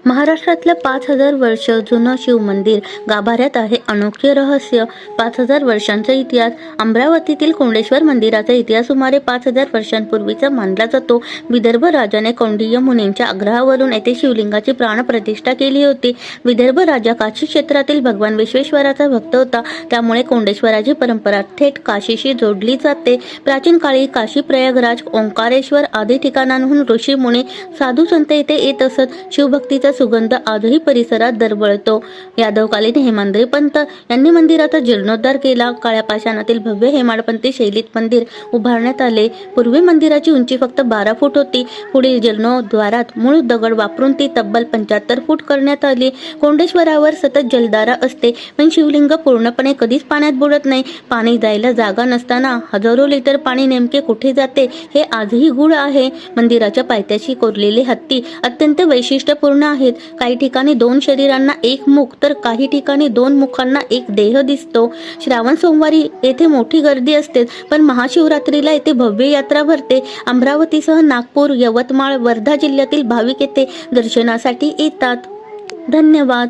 महाराष्ट्रातलं 5000 वर्ष जुनं शिवमंदिर गाभाऱ्यात आहे अनोखे रहस्य. 5000 वर्षांचा इतिहास. अमरावतीतील कोंडेश्वर मंदिराचा इतिहास सुमारे 5000 वर्षांपूर्वीचा मानला जातो. विदर्भ राजाने कौंडिण्य मुनींच्या आग्रहावरून येथे शिवलिंगाची प्राणप्रतिष्ठा केली होती. विदर्भ राजा काशी क्षेत्रातील भगवान विश्वेश्वराचा भक्त होता, त्यामुळे कोंडेश्वराची परंपरा थेट काशीशी जोडली जाते. प्राचीन काळी काशी, प्रयागराज, ओंकारेश्वर आदी ठिकाणांहून ऋषी मुनी, साधू संत येथे येत असत. शिवभक्तीचा सुगंध आजही परिसरात दरवळतो. यादवकालीन हेमाद्री पंत यांनी मंदिराचा जीर्णोद्धार केला. काळ्या पाषाणातील भव्य हेमाडपंथी शैलीत मंदिर उभारण्यात आले. पूर्वी मंदिराची उंची फक्त 12 फूट होती. पुढील जीर्णोद्धारात मूळ दगड वापरून ती तब्बल 75 फूट करण्यात आली. कोंडेश्वरावर सतत जलधारा असते, पण शिवलिंग पूर्णपणे कधीच पाण्यात बुडत नाही. पाणी जायला जागा नसताना हजारो लिटर पाणी नेमके कुठे जाते हे आजही गूढ आहे. मंदिराच्या पायथ्याशी कोरलेले हत्ती अत्यंत वैशिष्ट्यपूर्ण आहेत. काही ठिकाणी 2 शरीरांना 1 मुख, तर काही ठिकाणी 2 मुखांना 1 देह दिसतो. श्रावण सोमवारी येथे मोठी गर्दी असते, पण महाशिवरात्रीला येथे भव्य यात्रा भरते. अमरावतीसह नागपूर, यवतमाळ, वर्धा जिल्ह्यातील भाविक येथे दर्शनासाठी येतात. धन्यवाद.